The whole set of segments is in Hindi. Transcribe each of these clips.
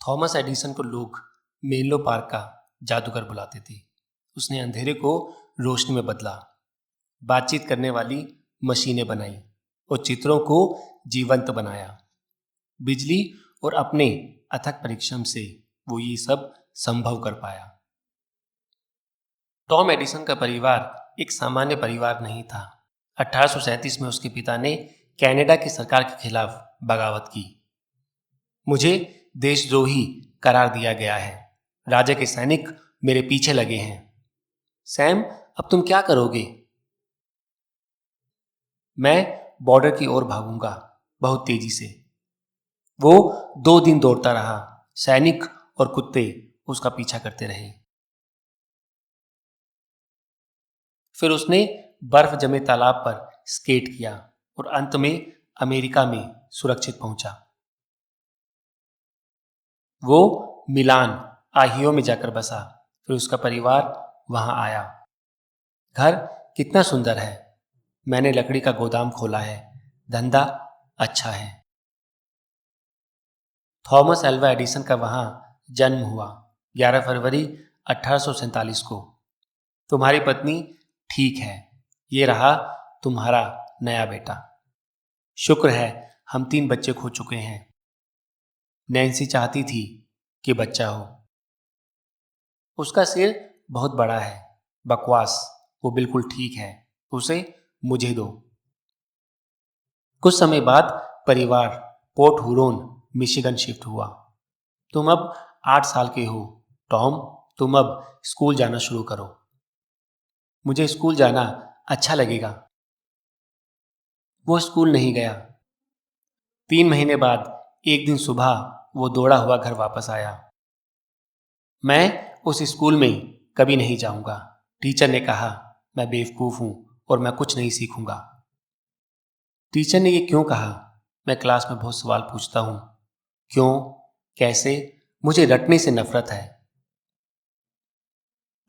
थॉमस एडिसन को लोग मेनलो पार्क का जादूगर बुलाते थे। उसने अंधेरे को रोशनी में बदला, बातचीत करने वाली मशीनें बनाई और चित्रों को जीवंत बनाया। बिजली और अपने अथक परिश्रम से वो ये सब संभव कर पाया। टॉम एडिसन का परिवार एक सामान्य परिवार नहीं था। 1837 में उसके पिता ने कनाडा की सरकार के खिलाफ बगावत की। मुझे देशद्रोही करार दिया गया है। राजा के सैनिक मेरे पीछे लगे हैं। सैम, अब तुम क्या करोगे? मैं बॉर्डर की ओर भागूंगा, बहुत तेजी से। वो 2 दिन दौड़ता रहा। सैनिक और कुत्ते उसका पीछा करते रहे। फिर उसने बर्फ जमे तालाब पर स्केट किया और अंत में अमेरिका में सुरक्षित पहुंचा। वो मिलान, आहियो में जाकर बसा। फिर उसका परिवार वहां आया। घर कितना सुंदर है। मैंने लकड़ी का गोदाम खोला है। धंधा अच्छा है। थॉमस एल्वा एडिसन का वहां जन्म हुआ 11 फरवरी 1847 को। तुम्हारी पत्नी ठीक है। ये रहा तुम्हारा नया बेटा। शुक्र है हम 3 बच्चे खो चुके हैं। नैन्सी चाहती थी कि बच्चा हो। उसका सिर बहुत बड़ा है। बकवास, वो बिल्कुल ठीक है। उसे मुझे दो। कुछ समय बाद परिवार पोर्ट हुरोन, मिशिगन शिफ्ट हुआ। तुम अब 8 साल के हो। टॉम, तुम अब स्कूल जाना शुरू करो। मुझे स्कूल जाना अच्छा लगेगा। वो स्कूल नहीं गया। 3 महीने बाद एक दिन सुबह वो दौड़ा हुआ घर वापस आया। मैं उस स्कूल में कभी नहीं जाऊंगा। टीचर ने कहा मैं बेवकूफ हूं और मैं कुछ नहीं सीखूंगा। टीचर ने ये क्यों कहा? मैं क्लास में बहुत सवाल पूछता हूं। क्यों, कैसे, मुझे रटने से नफरत है।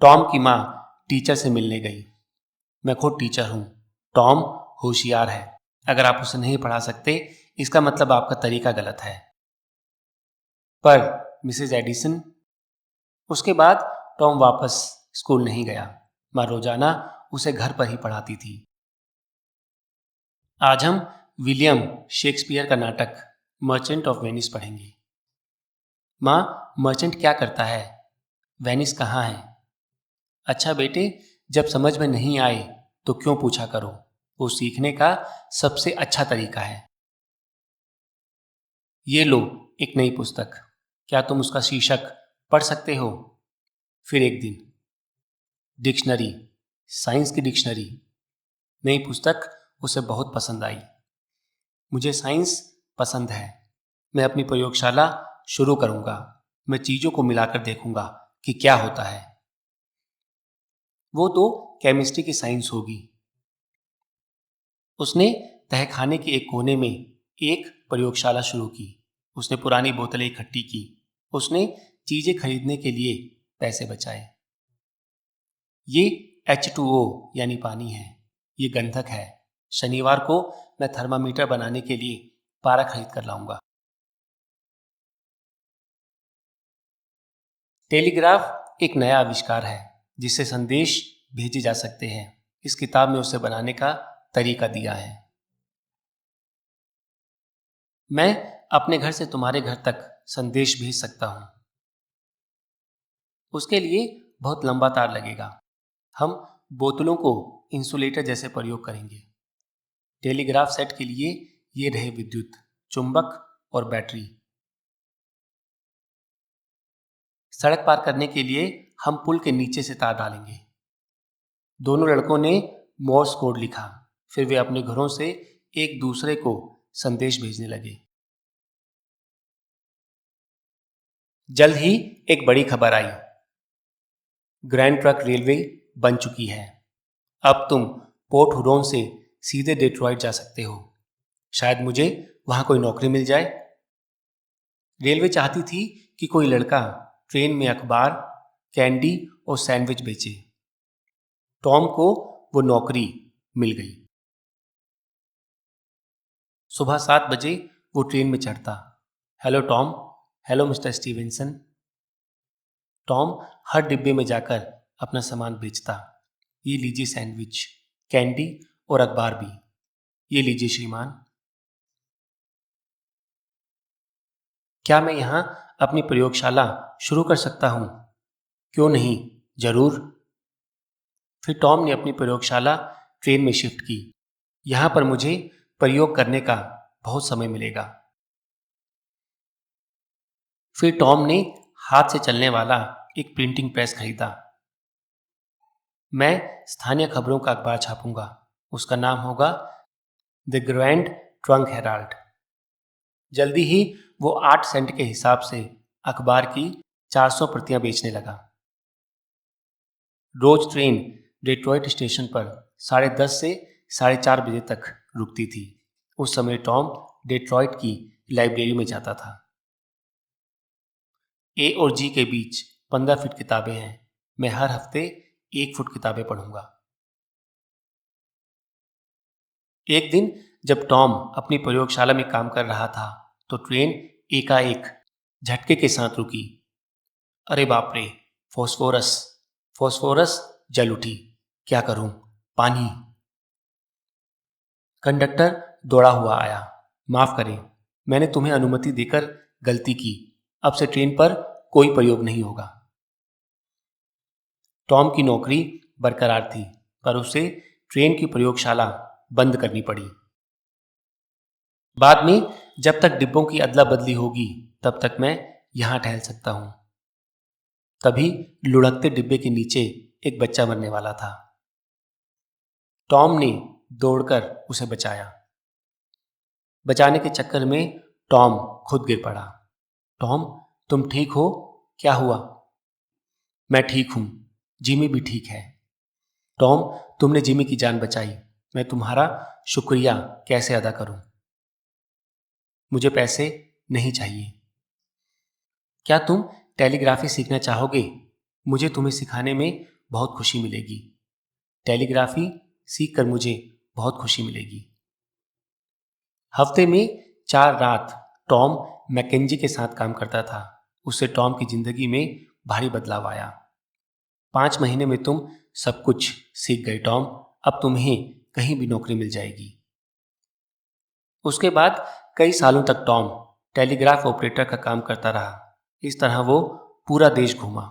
टॉम की मां टीचर से मिलने गई। मैं खुद टीचर हूं। टॉम होशियार है। अगर आप उसे नहीं पढ़ा सकते, इसका मतलब आपका तरीका गलत है। पर मिसेज एडिसन। उसके बाद टॉम वापस स्कूल नहीं गया। मां रोजाना उसे घर पर ही पढ़ाती थी। आज हम विलियम शेक्सपियर का नाटक मर्चेंट ऑफ वेनिस पढ़ेंगे। मां, मर्चेंट क्या करता है? वेनिस कहाँ है? अच्छा बेटे, जब समझ में नहीं आए तो क्यों पूछा करो। वो सीखने का सबसे अच्छा तरीका है। ये लो एक नई पुस्तक। क्या तुम उसका शीर्षक पढ़ सकते हो? फिर एक दिन डिक्शनरी, साइंस की डिक्शनरी। नई पुस्तक उसे बहुत पसंद आई। मुझे साइंस पसंद है। मैं अपनी प्रयोगशाला शुरू करूंगा। मैं चीजों को मिलाकर देखूंगा कि क्या होता है। वो तो केमिस्ट्री की साइंस होगी। उसने तहखाने के एक कोने में एक प्रयोगशाला शुरू की। उसने पुरानी बोतलें इकट्ठी की। उसने चीजें खरीदने के लिए पैसे बचाए। ये H2O यानी पानी है। ये गंधक है। शनिवार को मैं थर्मामीटर बनाने के लिए पारा खरीद कर लाऊंगा। टेलीग्राफ एक नया आविष्कार है जिससे संदेश भेजे जा सकते हैं। इस किताब में उसे बनाने का तरीका दिया है। मैं अपने घर से तुम्हारे घर तक संदेश भेज सकता हूं। उसके लिए बहुत लंबा तार लगेगा। हम बोतलों को इंसुलेटर जैसे प्रयोग करेंगे। टेलीग्राफ सेट के लिए ये रहे विद्युत, चुंबक और बैटरी। सड़क पार करने के लिए हम पुल के नीचे से तार डालेंगे। दोनों लड़कों ने मोर्स कोड लिखा। फिर वे अपने घरों से एक दूसरे को संदेश भेजने लगे। जल्द ही एक बड़ी खबर आई। ग्रैंड ट्रक रेलवे बन चुकी है। अब तुम पोर्ट हुरोन से सीधे डेट्रॉइट जा सकते हो। शायद मुझे वहां कोई नौकरी मिल जाए। रेलवे चाहती थी कि कोई लड़का ट्रेन में अखबार, कैंडी और सैंडविच बेचे। टॉम को वो नौकरी मिल गई। सुबह 7 बजे वो ट्रेन में चढ़ता। Hello Tom. Hello mister Stevenson. Tom हर डिब्बे में जाकर अपना सामान बेचता। ये लीजिए सैंडविच, कैंडी और अखबार भी। ये लीजिए श्रीमान। क्या मैं यहाँ अपनी प्रयोगशाला शुरू कर सकता हूँ? क्यों नहीं, जरूर। फिर टॉम ने अपनी प्रयोगशाला ट्रेन में शिफ्ट की। यहाँ पर मुझे प्रयोग करने का बहुत समय मिलेगा। फिर टॉम ने हाथ से चलने वाला एक प्रिंटिंग प्रेस खरीदा। मैं स्थानीय खबरों का अखबार छापूंगा। उसका नाम होगा द ग्रैंड ट्रंक हेराल्ड। जल्दी ही वो 8 सेंट के हिसाब से अखबार की 400 प्रतियां बेचने लगा। रोज ट्रेन डेट्रॉइट स्टेशन पर 10:30 से 4:30 बजे तक रुकती थी। उस समय टॉम डेट्रॉइट की लाइब्रेरी में जाता था। ए और जी के बीच 15 फीट किताबें हैं। मैं हर हफ्ते 1 फुट किताबें पढ़ूंगा। एक दिन जब टॉम अपनी प्रयोगशाला में काम कर रहा था तो ट्रेन एकाएक झटके के साथ रुकी। अरे बाप रे, फॉस्फोरस! फॉस्फोरस जल उठी। क्या करूं? पानी। कंडक्टर दौड़ा हुआ आया। माफ करें, मैंने तुम्हें अनुमति देकर गलती की। अब से ट्रेन पर कोई प्रयोग नहीं होगा। टॉम की नौकरी बरकरार थी, पर उसे ट्रेन की प्रयोगशाला बंद करनी पड़ी। बाद में जब तक डिब्बों की अदला बदली होगी तब तक मैं यहां ठहर सकता हूं। तभी लुढ़कते डिब्बे के नीचे एक बच्चा मरने वाला था। टॉम ने दौड़कर उसे बचाया। बचाने के चक्कर में टॉम खुद गिर पड़ा। टॉम, तुम ठीक हो? क्या हुआ? मैं ठीक हूं, जिमी भी ठीक है। टॉम, तुमने जिमी की जान बचाई। मैं तुम्हारा शुक्रिया कैसे अदा करूं? मुझे पैसे नहीं चाहिए। क्या तुम टेलीग्राफी सीखना चाहोगे? मुझे तुम्हें सिखाने में बहुत खुशी मिलेगी। टेलीग्राफी सीखकर मुझे बहुत खुशी मिलेगी। हफ्ते में 4 रात टॉम मैकेंजी के साथ काम करता था। उससे टॉम की जिंदगी में भारी बदलाव आया। 5 महीने में तुम सब कुछ सीख गए टॉम। अब तुम्हें कहीं भी नौकरी मिल जाएगी। उसके बाद कई सालों तक टॉम टेलीग्राफ ऑपरेटर का काम करता रहा। इस तरह वो पूरा देश घूमा।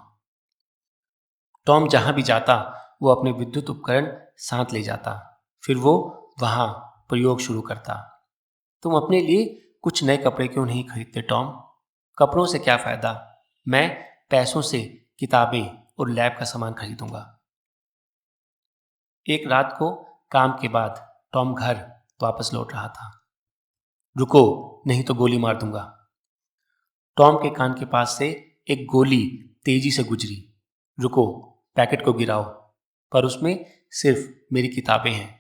टॉम जहां भी जाता वो अपने विद्युत उपकरण साथ ले जाता। फिर वो वहां प्रयोग शुरू करता। तुम अपने लिए कुछ नए कपड़े क्यों नहीं खरीदते टॉम? कपड़ों से क्या फायदा? मैं पैसों से किताबें और लैब का सामान खरीदूंगा। एक रात को काम के बाद टॉम घर वापस लौट रहा था। रुको, नहीं तो गोली मार दूंगा। टॉम के कान के पास से एक गोली तेजी से गुजरी। रुको, पैकेट को गिराओ, पर उसमें सिर्फ मेरी किताबें हैं।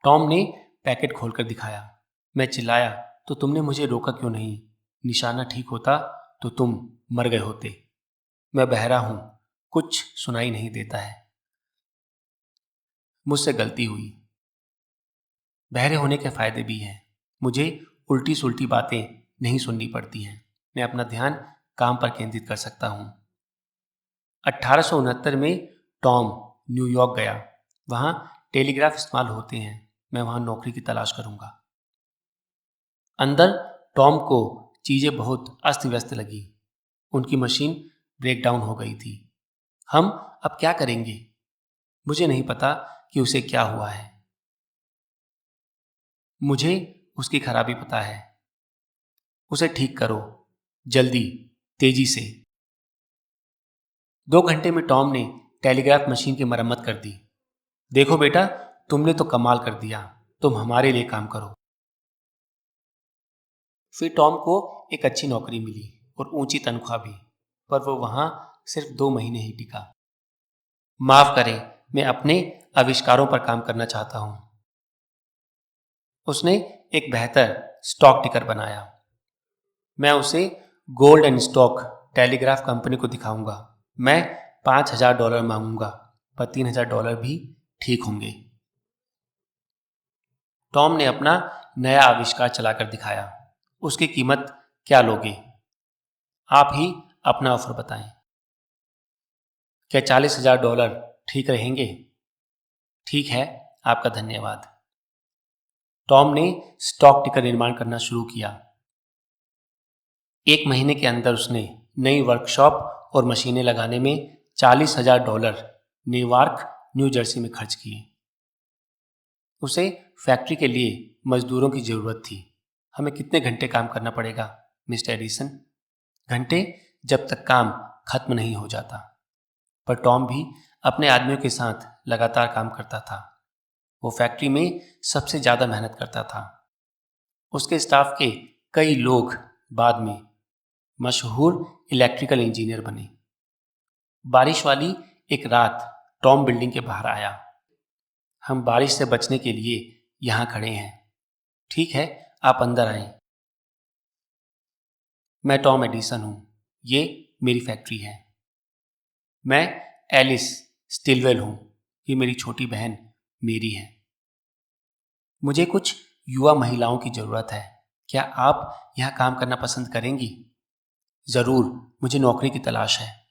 टॉम ने पैकेट खोलकर दिखाया। मैं चिल्लाया, तो तुमने मुझे रोका क्यों नहीं? निशाना ठीक होता तो तुम मर गए होते। मैं बहरा हूं, कुछ सुनाई नहीं देता है। मुझसे गलती हुई। बहरे होने के फायदे भी हैं। मुझे उल्टी सुल्टी बातें नहीं सुननी पड़ती हैं। मैं अपना ध्यान काम पर केंद्रित कर सकता हूं। 1869 में टॉम न्यूयॉर्क गया। वहां टेलीग्राफ इस्तेमाल होते हैं। मैं वहां नौकरी की तलाश करूंगा। अंदर टॉम को चीजें बहुत अस्त व्यस्त लगी। उनकी मशीन ब्रेक डाउन हो गई थी। हम अब क्या करेंगे? मुझे नहीं पता कि उसे क्या हुआ है। मुझे उसकी खराबी पता है। उसे ठीक करो, जल्दी, तेजी से। 2 घंटे में टॉम ने टेलीग्राफ मशीन की मरम्मत कर दी। देखो बेटा, तुमने तो कमाल कर दिया। तुम हमारे लिए काम करो। फिर टॉम को एक अच्छी नौकरी मिली और ऊंची तनख्वाह भी, पर वो वहां सिर्फ 2 महीने ही टिका। माफ करें, मैं अपने आविष्कारों पर काम करना चाहता हूं। उसने एक बेहतर स्टॉक टिकर बनाया। मैं उसे gold and stock telegraph company को दिखाऊंगा। मैं $5,000 मांगूंगा, पर $3,000 भी ठीक होंगे। टॉम ने अपना नया आविष्कार चलाकर दिखाया। उसकी कीमत क्या लोगे? आप ही अपना ऑफर बताएं। क्या $40,000 ठीक रहेंगे? ठीक है, आपका धन्यवाद। टॉम ने स्टॉक टिकर निर्माण करना शुरू किया। 1 महीने के अंदर उसने नई वर्कशॉप और मशीनें लगाने में $40,000 न्यूयॉर्क, न्यू जर्सी में खर्च किए। उसे फैक्ट्री के लिए मजदूरों की जरूरत थी। हमें कितने घंटे काम करना पड़ेगा, मिस्टर एडिसन? घंटे, जब तक काम खत्म नहीं हो जाता। पर टॉम भी अपने आदमियों के साथ लगातार काम करता था। वो फैक्ट्री में सबसे ज्यादा मेहनत करता था। उसके स्टाफ के कई लोग बाद में मशहूर इलेक्ट्रिकल इंजीनियर बने। बारिश वाली एक रात टॉम बिल्डिंग के बाहर आया। हम बारिश से बचने के लिए यहां खड़े हैं। ठीक है, आप अंदर आए। मैं टॉम एडिसन हूं। ये मेरी फैक्ट्री है। मैं एलिस स्टिलवेल हूं। ये मेरी छोटी बहन मेरी है। मुझे कुछ युवा महिलाओं की जरूरत है। क्या आप यहां काम करना पसंद करेंगी? जरूर, मुझे नौकरी की तलाश है।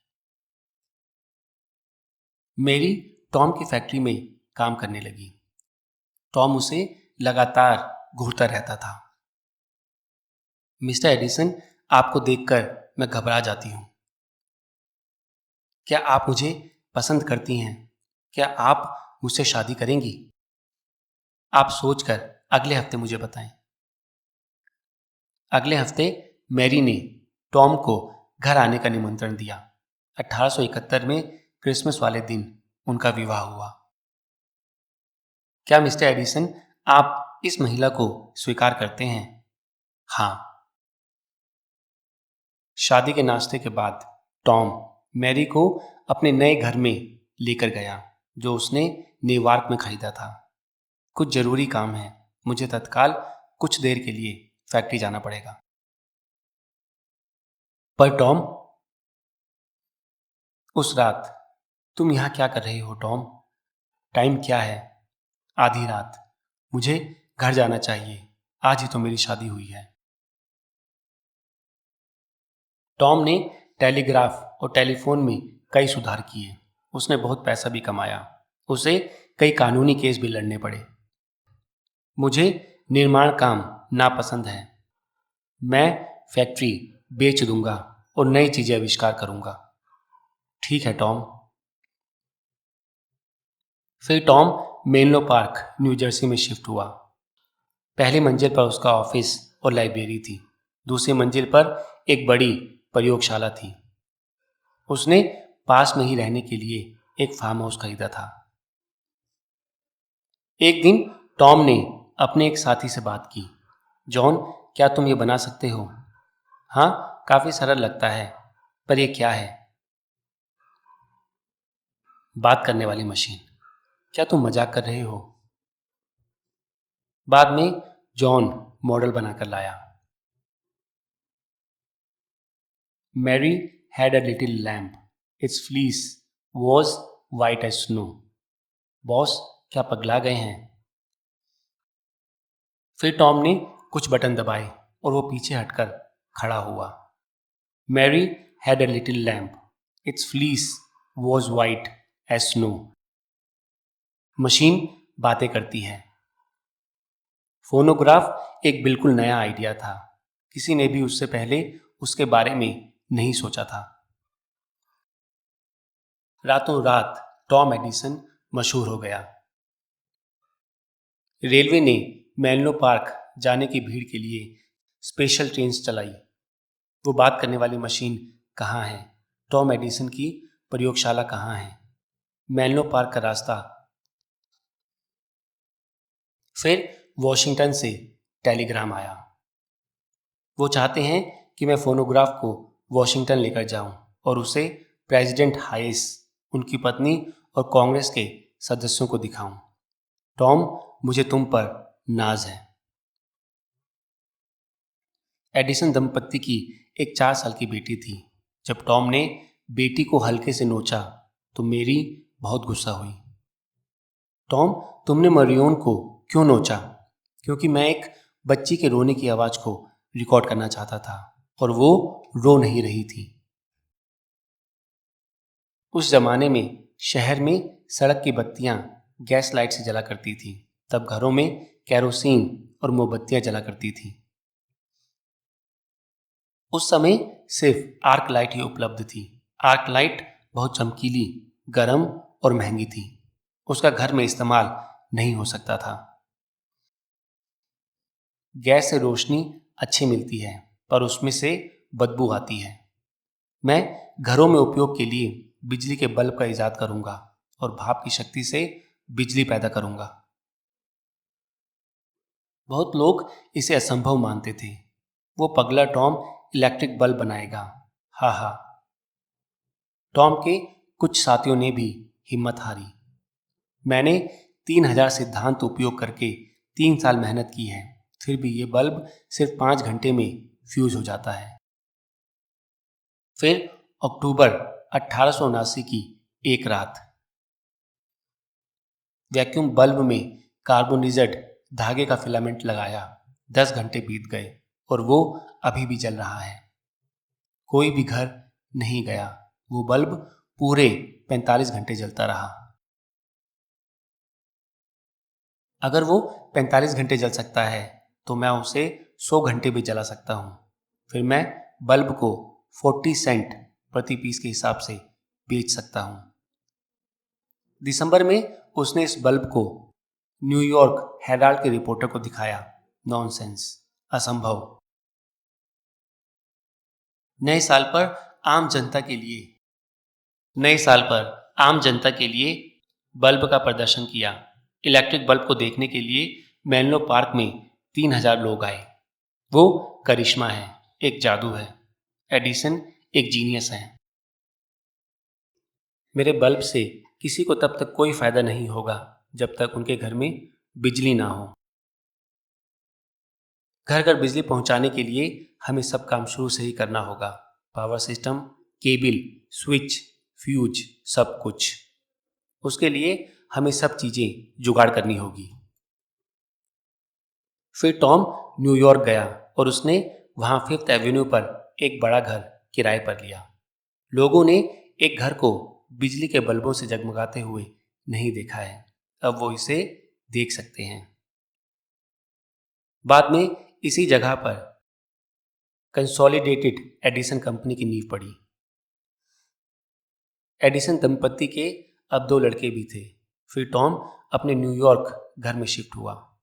मेरी टॉम की फैक्ट्री में काम करने लगी। टॉम उसे लगातार घूरता रहता था। मिस्टर एडिसन, आपको देखकर मैं घबरा जाती हूं। क्या आप मुझे पसंद करती हैं? क्या आप मुझसे शादी करेंगी? आप सोचकर अगले हफ्ते मुझे बताएं। अगले हफ्ते मैरी ने टॉम को घर आने का निमंत्रण दिया। 1871 में क्रिसमस वाले दिन उनका विवाह हुआ। क्या मिस्टर एडिसन, आप इस महिला को स्वीकार करते हैं? हाँ। शादी के नाश्ते के बाद टॉम मैरी को अपने नए घर में लेकर गया, जो उसने न्यूयॉर्क में खरीदा था। कुछ जरूरी काम है, मुझे तत्काल कुछ देर के लिए फैक्ट्री जाना पड़ेगा। पर टॉम, उस रात तुम यहां क्या कर रहे हो टॉम? टाइम क्या है? आधी रात। मुझे घर जाना चाहिए। आज ही तो मेरी शादी हुई है। टॉम ने टेलीग्राफ और टेलीफोन में कई सुधार किए। उसने बहुत पैसा भी कमाया। उसे कई कानूनी केस भी लड़ने पड़े। मुझे निर्माण काम नापसंद है। मैं फैक्ट्री बेच दूंगा और नई चीजें आविष्कार करूंगा। ठीक है टॉम। फिर Tom Menlo park, new Jersey में शिफ्ट हुआ। पहली मंजिल पर उसका ऑफिस और लाइब्रेरी थी। दूसरी मंजिल पर एक बड़ी प्रयोगशाला थी। उसने पास में ही रहने के लिए एक फार्म हाउस खरीदा था। एक दिन टॉम ने अपने एक साथी से बात की। जॉन, क्या तुम ये बना सकते हो? हाँ, काफी सरल लगता है, पर यह क्या है? बात करने वाली मशीन। क्या तुम मजाक कर रहे हो? बाद में जॉन मॉडल बनाकर लाया। Mary had a little lamb, its fleece was white as snow. Boss, क्या पगला गए हैं? फिर टॉम ने कुछ बटन दबाए और वो पीछे हटकर खड़ा हुआ। Mary had a little lamb, its fleece was white as snow. Machine बातें करती है। फोनोग्राफ एक बिल्कुल नया आइडिया था। किसी ने भी उससे पहले उसके बारे में नहीं सोचा था। रातों रात टॉम एडिसन मशहूर हो गया। रेलवे ने मेनलो पार्क जाने की भीड़ के लिए स्पेशल ट्रेन चलाई। वो बात करने वाली मशीन कहाँ है? टॉम एडिसन की प्रयोगशाला कहाँ है? मेनलो पार्क का रास्ता। फिर वॉशिंगटन से टेलीग्राम आया। वो चाहते हैं कि मैं फोनोग्राफ को वॉशिंगटन लेकर जाऊं और उसे प्रेसिडेंट हाइस, उनकी पत्नी और कांग्रेस के सदस्यों को दिखाऊं। टॉम, मुझे तुम पर नाज है। एडिसन दंपत्ति की एक 4 साल की बेटी थी। जब टॉम ने बेटी को हल्के से नोचा तो मेरी बहुत गुस्सा हुई। टॉम, तुमने मरियोन को क्यों नोचा? क्योंकि मैं एक बच्ची के रोने की आवाज को रिकॉर्ड करना चाहता था। और वो रो नहीं रही थी। उस जमाने में शहर में सड़क की बत्तियां गैस लाइट से जला करती थी। तब घरों में कैरोसिन और मोमबत्तियां जला करती थी। उस समय सिर्फ आर्क लाइट ही उपलब्ध थी। आर्क लाइट बहुत चमकीली, गर्म और महंगी थी। उसका घर में इस्तेमाल नहीं हो सकता था। गैस से रोशनी अच्छी मिलती है, पर उसमें से बदबू आती है। मैं घरों में उपयोग के लिए बिजली के बल्ब का इजाद करूंगा और भाप की शक्ति से बिजली पैदा करूंगा। बहुत लोग इसे असंभव मानते थे। वो पगला टॉम इलेक्ट्रिक बल्ब बनाएगा। हा हा। टॉम के कुछ साथियों ने भी हिम्मत हारी। मैंने 3000 सिद्धांत उपयोग करके 3 साल मेहनत की है, फिर भी ये बल्ब सिर्फ 5 घंटे में फ्यूज हो जाता है। फिर अक्टूबर 1879 की एक रात वैक्यूम बल्ब में कार्बोनिजेड धागे का फिलामेंट लगाया। 10 घंटे बीत गए और वो अभी भी जल रहा है। कोई भी घर नहीं गया। वो बल्ब पूरे 45 घंटे जलता रहा। अगर वो 45 घंटे जल सकता है तो मैं उसे 100 घंटे भी जला सकता हूँ। फिर मैं बल्ब को 40 सेंट प्रति पीस के हिसाब से बेच सकता हूँ। दिसंबर में उसने इस बल्ब को न्यूयॉर्क हेराल्ड के रिपोर्टर को दिखाया। नॉनसेंस, असंभव। नए साल पर आम जनता के लिए बल्ब का प्रदर्शन किया। इलेक्ट्रिक बल्ब को देखने के लिए मेनलो पार्क में 3000 लोग आए। वो करिश्मा है, एक जादू है। एडिसन एक जीनियस है। मेरे बल्ब से किसी को तब तक कोई फायदा नहीं होगा जब तक उनके घर में बिजली ना हो। घर घर बिजली पहुंचाने के लिए हमें सब काम शुरू से ही करना होगा। Power system, cable, switch, fuse, सब कुछ। उसके लिए हमें सब चीजें जुगाड़ करनी होगी। फिर टॉम न्यूयॉर्क गया और उसने वहां 5th एवेन्यू पर एक बड़ा घर किराए पर लिया। लोगों ने एक घर को बिजली के बल्बों से जगमगाते हुए नहीं देखा है। अब वो इसे देख सकते हैं। बाद में इसी जगह पर कंसोलिडेटेड एडिसन कंपनी की नींव पड़ी। एडिसन दंपत्ति के अब 2 लड़के भी थे। फिर टॉम अपने न्यूयॉर्क घर में शिफ्ट हुआ।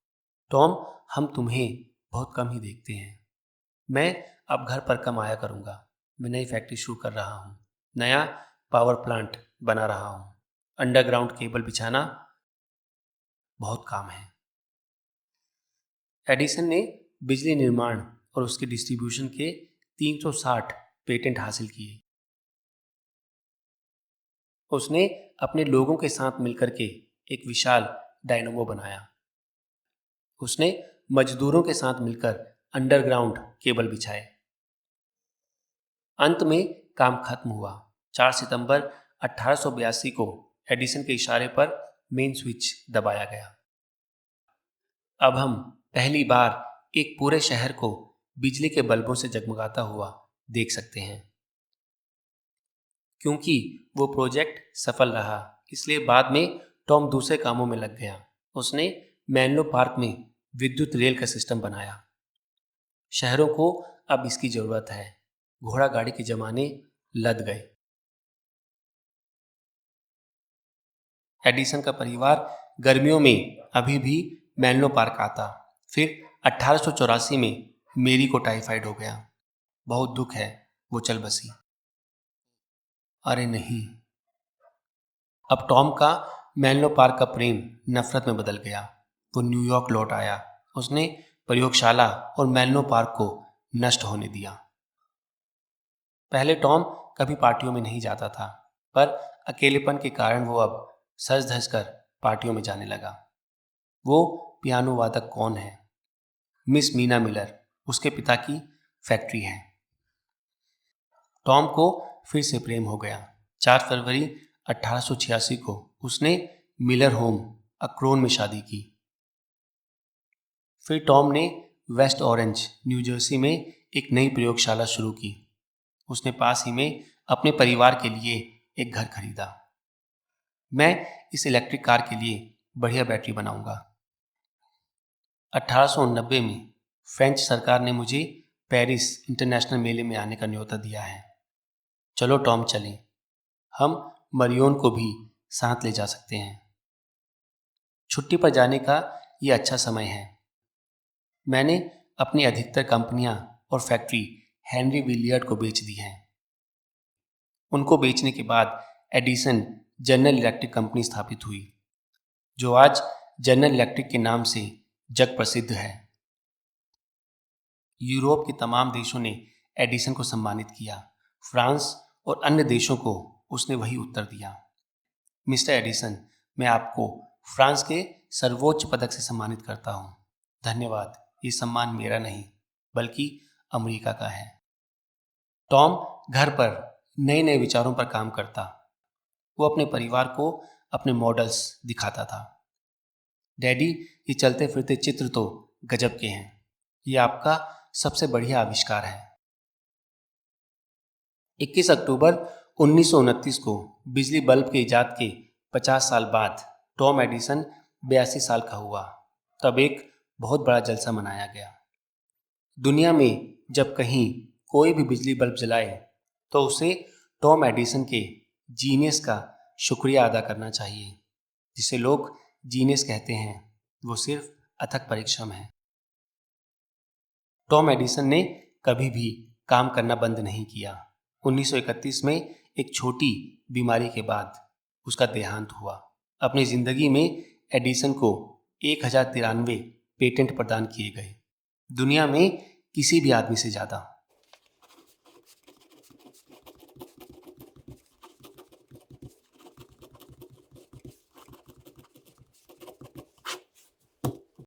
टॉम, हम तुम्हें बहुत कम ही देखते हैं। मैं अब घर पर कम आया करूंगा। मैं नई फैक्ट्री शुरू कर रहा हूँ। नया पावर प्लांट बना रहा हूँ। अंडरग्राउंड केबल बिछाना बहुत काम है। एडिसन ने बिजली निर्माण और उसके डिस्ट्रीब्यूशन के 360 पेटेंट हासिल किए। उसने अपने लोगों के साथ मिलकर के एक विशाल डायनोमो बनाया। उसने मजदूरों के साथ मिलकर अंडरग्राउंड केबल बिछाए। अंत में काम खत्म हुआ। 4 सितंबर 1882 को एडिसन के इशारे पर मेन स्विच दबाया गया। अब हम पहली बार एक पूरे शहर को बिजली के बल्बों से जगमगाता हुआ देख सकते हैं। क्योंकि वो प्रोजेक्ट सफल रहा, इसलिए बाद में टॉम दूसरे कामों में लग गया। उसने मेनलो पार्क में विद्युत रेल का सिस्टम बनाया। शहरों को अब इसकी जरूरत है। घोड़ा गाड़ी के जमाने लद गए। एडिसन का परिवार गर्मियों में अभी भी मेनलो पार्क आता। फिर 1884 में मेरी को टाइफाइड हो गया। बहुत दुख है, वो चल बसी। अरे नहीं। अब टॉम का मेनलो पार्क का प्रेम नफरत में बदल गया। वो न्यूयॉर्क लौट आया। उसने प्रयोगशाला और मेनलो पार्क को नष्ट होने दिया। पहले टॉम कभी पार्टियों में नहीं जाता था, पर अकेलेपन के कारण वो अब सज धज कर पार्टियों में जाने लगा। वो पियानो वादक कौन है? मिस मीना मिलर, उसके पिता की फैक्ट्री है। टॉम को फिर से प्रेम हो गया। 4 फरवरी 1886 को उसने मिलर होम अक्रोन में शादी की। फिर टॉम ने वेस्ट ऑरेंज, न्यू जर्सी में एक नई प्रयोगशाला शुरू की। उसने पास ही में अपने परिवार के लिए एक घर खरीदा। मैं इस इलेक्ट्रिक कार के लिए बढ़िया बैटरी बनाऊंगा। 1890 में फ्रेंच सरकार ने मुझे पेरिस इंटरनेशनल मेले में आने का न्योता दिया है। चलो टॉम चलें। हम मरियोन को भी साथ ले जा सकते हैं। छुट्टी पर जाने का ये अच्छा समय है। मैंने अपनी अधिकतर कंपनियां और फैक्ट्री हेनरी विलियर्ड को बेच दी हैं। उनको बेचने के बाद एडिसन जनरल इलेक्ट्रिक कंपनी स्थापित हुई, जो आज जनरल इलेक्ट्रिक के नाम से जग प्रसिद्ध है। यूरोप के तमाम देशों ने एडिसन को सम्मानित किया। फ्रांस और अन्य देशों को उसने वही उत्तर दिया। मिस्टर एडिसन, मैं आपको फ्रांस के सर्वोच्च पदक से सम्मानित करता हूँ। धन्यवाद। ये सम्मान मेरा नहीं बल्कि अमेरिका का है। टॉम घर पर नए नए विचारों पर काम करता। वो अपने परिवार को अपने मॉडल्स दिखाता था। डैडी, ये चलते फिरते चित्र तो गजब के हैं। ये आपका सबसे बढ़िया आविष्कार है। 21 अक्टूबर 1929 को बिजली बल्ब के इजाद के 50 साल बाद टॉम एडिसन 82 साल का हुआ। तब एक बहुत बड़ा जलसा मनाया गया। दुनिया में जब कहीं कोई भी बिजली बल्ब जलाए तो उसे टॉम एडिसन के जीनियस का शुक्रिया अदा करना चाहिए। जिसे लोग जीनियस कहते हैं, वो सिर्फ अथक परिश्रम है। टॉम एडिसन ने कभी भी काम करना बंद नहीं किया। 1931 में एक छोटी बीमारी के बाद उसका देहांत हुआ। अपनी जिंदगी में एडिसन को 1093 पेटेंट प्रदान किए गए, दुनिया में किसी भी आदमी से ज़्यादा।